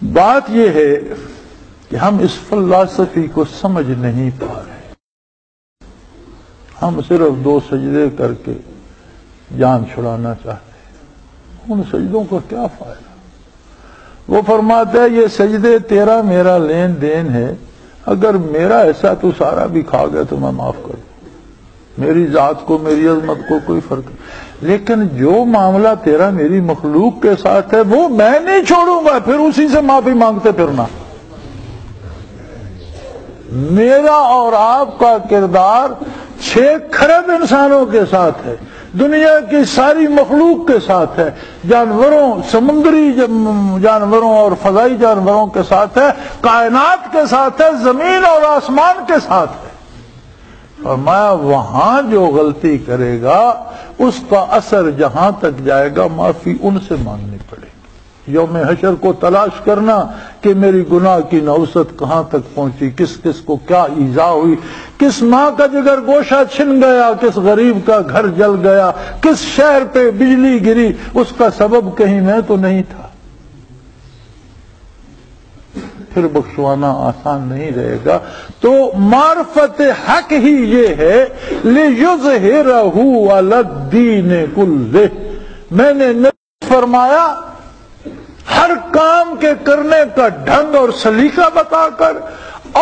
بات یہ ہے کہ ہم اس فلسفی کو سمجھ نہیں پا رہے. ہم صرف 2 سجدے کر کے جان چھڑانا چاہتے ہیں. ان سجدوں کا کیا فائدہ؟ وہ فرماتا ہے یہ سجدے تیرا میرا لین دین ہے، اگر میرا ایسا تو سارا بھی کھا گیا تو میں معاف کر دوں، میری ذات کو میری عظمت کو کوئی فرق نہیں، لیکن جو معاملہ تیرا میری مخلوق کے ساتھ ہے وہ میں نہیں چھوڑوں گا، پھر اسی سے معافی مانگتے پھرنا. میرا اور آپ کا کردار 6 کھرب انسانوں کے ساتھ ہے، دنیا کی ساری مخلوق کے ساتھ ہے، جانوروں، سمندری جانوروں اور فضائی جانوروں کے ساتھ ہے، کائنات کے ساتھ ہے، زمین اور آسمان کے ساتھ ہے. فرمایا وہاں جو غلطی کرے گا اس کا اثر جہاں تک جائے گا معافی ان سے مانگنی پڑے گی. یوم حشر کو تلاش کرنا کہ میری گناہ کی نوسط کہاں تک پہنچی، کس کس کو کیا ایذا ہوئی، کس ماں کا جگر گوشہ چھن گیا، کس غریب کا گھر جل گیا، کس شہر پہ بجلی گری، اس کا سبب کہیں میں تو نہیں تھا. پھر بخشوانا آسان نہیں رہے گا. تو معرفت حق ہی یہ ہے لِيُظْهِرَهُ عَلَى الدِّينِ كُلِّهِ. میں نے فرمایا ہر کام کے کرنے کا ڈھنگ اور سلیقہ بتا کر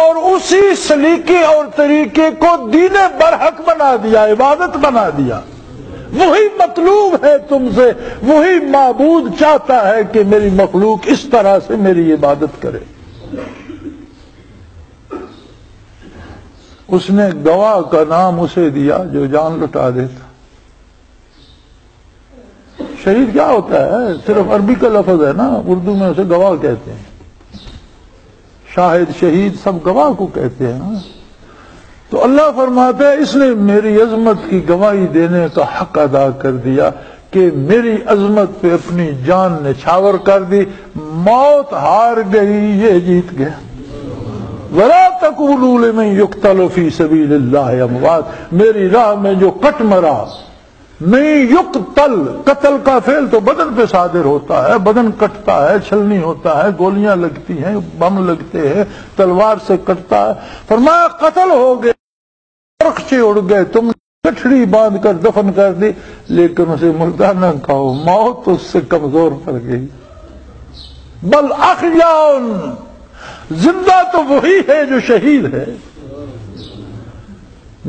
اور اسی سلیقے اور طریقے کو دین برحق بنا دیا، عبادت بنا دیا. وہی مطلوب ہے تم سے، وہی معبود چاہتا ہے کہ میری مخلوق اس طرح سے میری عبادت کرے. اس نے گواہ کا نام اسے دیا جو جان لٹا دیتا. شہید کیا ہوتا ہے؟ صرف عربی کا لفظ ہے نا، اردو میں اسے گواہ کہتے ہیں. شاہد، شہید سب گواہ کو کہتے ہیں نا. تو اللہ فرماتا ہے اس نے میری عظمت کی گواہی دینے کا حق ادا کر دیا کہ میری عظمت پہ اپنی جان نچھاور کر دی. موت ہار گئی، یہ جیت گیا. وَلَا تَقُولُوا لِمَن يُقْتَلُ فِي سَبِيلِ اللَّهِ أَمْوَاتٌ. میری راہ میں جو کٹ مرا، نہیں یقتل، قتل کا فعل تو بدن پہ صادر ہوتا ہے، بدن کٹتا ہے، چھلنی ہوتا ہے، گولیاں لگتی ہیں، بم لگتے ہیں، تلوار سے کٹتا ہے. فرمایا قتل ہو گئے، رخچے اڑ گئے، تم نے گٹھڑی باندھ کر دفن کر دی، لیکن اسے مردہ نہ کہو، موت اس سے کمزور پڑ گئی. بل احیاء، زندہ تو وہی ہے جو شہید ہے،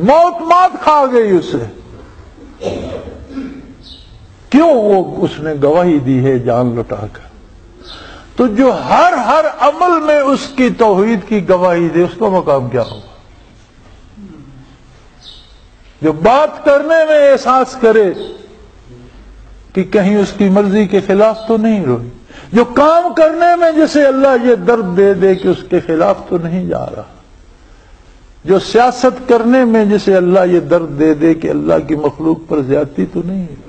موت مات کھا گئی اسے. کیوں؟ وہ اس نے گواہی دی ہے جان لٹا کر. تو جو ہر عمل میں اس کی توحید کی گواہی دے، اس کا مقام کیا ہوگا؟ جو بات کرنے میں احساس کرے کہ کہیں اس کی مرضی کے خلاف تو نہیں روئی، جو کام کرنے میں جسے اللہ یہ درد دے دے کہ اس کے خلاف تو نہیں جا رہا، جو سیاست کرنے میں جسے اللہ یہ درد دے دے کہ اللہ کی مخلوق پر زیادتی تو نہیں ہے،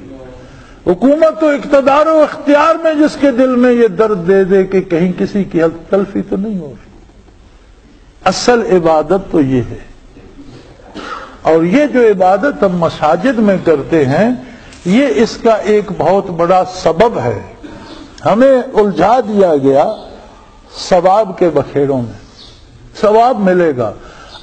حکومت و اقتدار و اختیار میں جس کے دل میں یہ درد دے دے کہ کہیں کسی کی حق تلفی تو نہیں ہو. اصل عبادت تو یہ ہے. اور یہ جو عبادت ہم مساجد میں کرتے ہیں، یہ اس کا ایک بہت بڑا سبب ہے. ہمیں الجھا دیا گیا ثواب کے بکھیڑوں میں، ثواب ملے گا.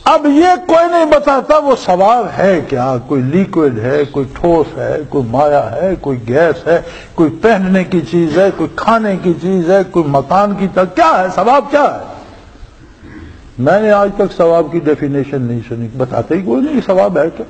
اب یہ کوئی نہیں بتاتا وہ ثواب ہے کیا، کوئی لیکوڈ ہے، کوئی ٹھوس ہے، کوئی مایع ہے، کوئی گیس ہے، کوئی پہننے کی چیز ہے، کوئی کھانے کی چیز ہے، کوئی مکان کی طرح، کیا ہے ثواب؟ کیا ہے؟ میں نے آج تک ثواب کی ڈیفینیشن نہیں سنی. بتاتے ہی کوئی نہیں ثواب ہے کیا.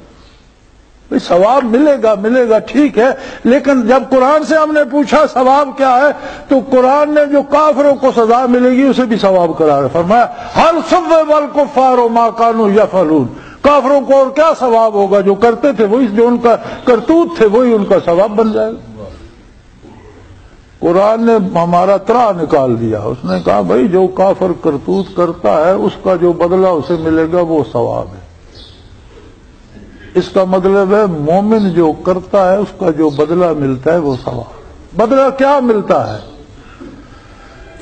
بھئی ثواب ملے گا ٹھیک ہے، لیکن جب قرآن سے ہم نے پوچھا ثواب کیا ہے تو قرآن نے جو کافروں کو سزا ملے گی اسے بھی ثواب قرار فرمایا. هل ثوب الکفار ما كانوا يفعلون. کافروں کو اور کیا ثواب ہوگا؟ جو کرتے تھے وہی، جو ان کا کرتوت تھے وہی ان کا ثواب بن جائے گا. قرآن نے ہمارا ترا نکال دیا. اس نے کہا بھائی جو کافر کرتوت کرتا ہے اس کا جو بدلہ اسے ملے گا وہ ثواب ہے. اس کا مطلب ہے مومن جو کرتا ہے اس کا جو بدلہ ملتا ہے وہ ثواب. بدلہ کیا ملتا ہے؟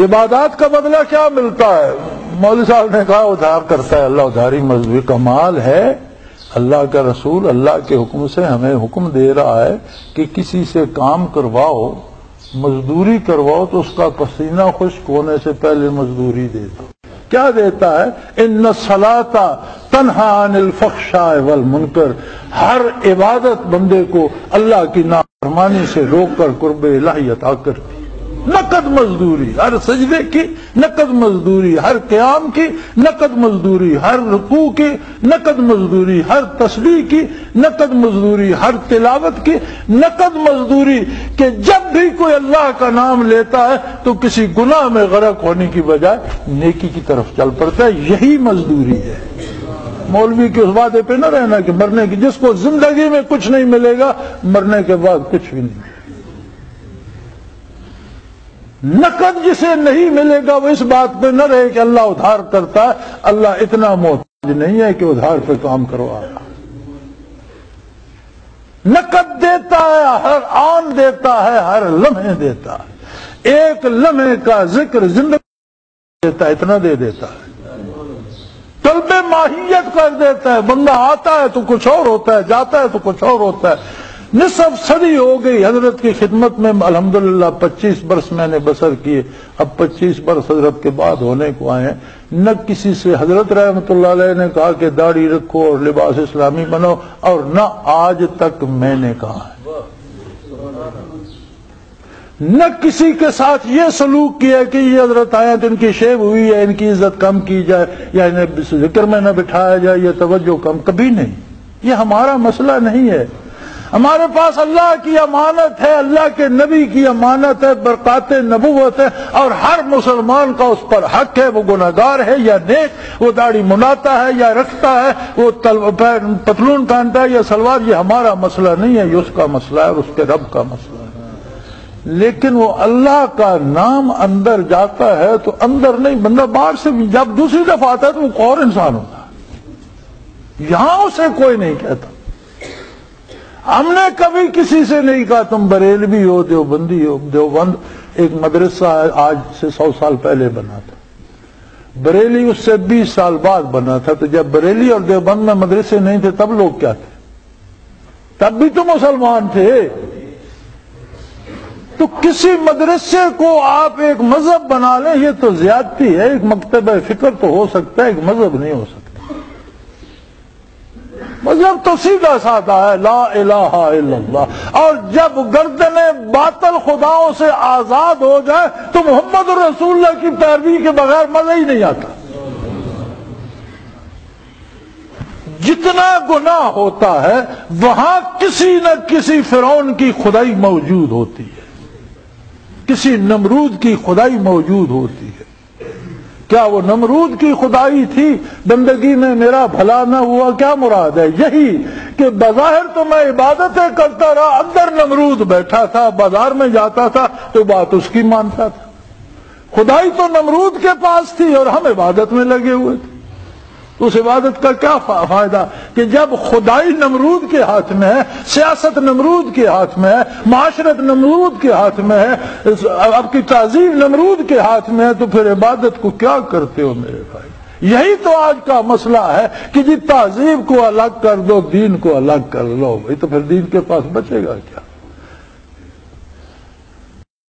عبادات کا بدلہ کیا ملتا ہے؟ مولوی صاحب نے کہا ادھار کرتا ہے اللہ، ادھاری مذہبی کمال ہے. اللہ کا رسول اللہ کے حکم سے ہمیں حکم دے رہا ہے کہ کسی سے کام کرواؤ مزدوری کرواؤ تو اس کا پسینہ خشک ہونے سے پہلے مزدوری دے دو. کیا دیتا ہے؟ ان الصلاۃ تنہی عن الفحشاء والمنکر. ہر عبادت بندے کو اللہ کی نافرمانی سے روک کر قرب الہی عطا کرتی. نقد مزدوری، ہر سجدے کی نقد مزدوری، ہر قیام کی نقد مزدوری، ہر رکوع کی نقد مزدوری، ہر تسبیح کی نقد مزدوری، ہر تلاوت کی نقد مزدوری. کہ جب بھی کوئی اللہ کا نام لیتا ہے تو کسی گناہ میں غرق ہونے کی بجائے نیکی کی طرف چل پڑتا ہے. یہی مزدوری ہے. مولوی کے اس وعدے پہ نہ رہنا کہ مرنے کی، جس کو زندگی میں کچھ نہیں ملے گا مرنے کے بعد کچھ بھی نہیں. نقد جسے نہیں ملے گا وہ اس بات پہ نہ رہے کہ اللہ ادھار کرتا ہے. اللہ اتنا محتاج نہیں ہے کہ ادھار پہ کام کروا رہا. نقد دیتا ہے، ہر آن دیتا ہے، ہر لمحے دیتا ہے. ایک لمحے کا ذکر زندگی دیتا ہے، اتنا دے دیتا ہے. طلب ماہیت کر دیتا ہے. بندہ آتا ہے تو کچھ اور ہوتا ہے، جاتا ہے تو کچھ اور ہوتا ہے. نصف صدی ہو گئی حضرت کی خدمت میں، الحمدللہ 25 برس میں نے بسر کیے. اب 25 برس حضرت کے بعد ہونے کو آئے ہیں. نہ کسی سے حضرت رحمت اللہ علیہ نے کہا کہ داڑھی رکھو اور لباس اسلامی بنو، اور نہ آج تک میں نے کہا ہے. نہ کسی کے ساتھ یہ سلوک کیا کہ یہ حضرت آئے تو ان کی شیب ہوئی ہے، ان کی عزت کم کی جائے، یا انہیں ذکر میں نہ بٹھایا جائے، یہ توجہ کم. کبھی نہیں. یہ ہمارا مسئلہ نہیں ہے. ہمارے پاس اللہ کی امانت ہے، اللہ کے نبی کی امانت ہے، برکات نبوت ہے، اور ہر مسلمان کا اس پر حق ہے. وہ گناہگار ہے یا نیک، وہ داڑھی مناتا ہے یا رکھتا ہے، وہ پتلون پہنتا ہے یا سلوار. یہ ہمارا مسئلہ نہیں ہے، یہ اس کا مسئلہ ہے، اس کے رب کا مسئلہ ہے. لیکن وہ اللہ کا نام اندر جاتا ہے تو اندر نہیں، بندہ باہر سے جب دوسری دفعہ آتا ہے تو وہ ایک اور انسان ہوتا ہے. یہاں اسے کوئی نہیں کہتا. ہم نے کبھی کسی سے نہیں کہا تم بریلوی ہو، دیوبندی ہو. دیوبند ایک مدرسہ آج سے 100 سال پہلے بنا تھا. بریلی اس سے 20 سال بعد بنا تھا. تو جب بریلی اور دیوبند میں مدرسے نہیں تھے تب لوگ کیا تھے؟ تب بھی تو مسلمان تھے. تو کسی مدرسے کو آپ ایک مذہب بنا لیں یہ تو زیادتی ہے. ایک مکتبہ فکر تو ہو سکتا ہے، ایک مذہب نہیں ہو سکتا. مذہب تو سیدھا سادہ ہے، لا الہ الا اللہ. اور جب گردنیں باطل خداؤں سے آزاد ہو جائے تو محمد رسول اللہ کی پیروی کے بغیر مزہ ہی نہیں آتا. جتنا گناہ ہوتا ہے وہاں کسی نہ کسی فرعون کی خدائی موجود ہوتی ہے، کسی نمرود کی خدائی موجود ہوتی ہے. کیا وہ نمرود کی خدائی تھی بندگی میں میرا بھلا نہ ہوا؟ کیا مراد ہے؟ یہی کہ بظاہر تو میں عبادتیں کرتا رہا، اندر نمرود بیٹھا تھا، بازار میں جاتا تھا تو بات اس کی مانتا تھا. خدائی تو نمرود کے پاس تھی اور ہم عبادت میں لگے ہوئے تھے. اس عبادت کا کیا فائدہ کہ جب خدائی نمرود کے ہاتھ میں ہے، سیاست نمرود کے ہاتھ میں ہے، معاشرت نمرود کے ہاتھ میں ہے، اب کی تعظیم نمرود کے ہاتھ میں ہے، تو پھر عبادت کو کیا کرتے ہو میرے بھائی؟ یہی تو آج کا مسئلہ ہے کہ جی تعظیم کو الگ کر دو، دین کو الگ کر لو. بھائی تو پھر دین کے پاس بچے گا کیا؟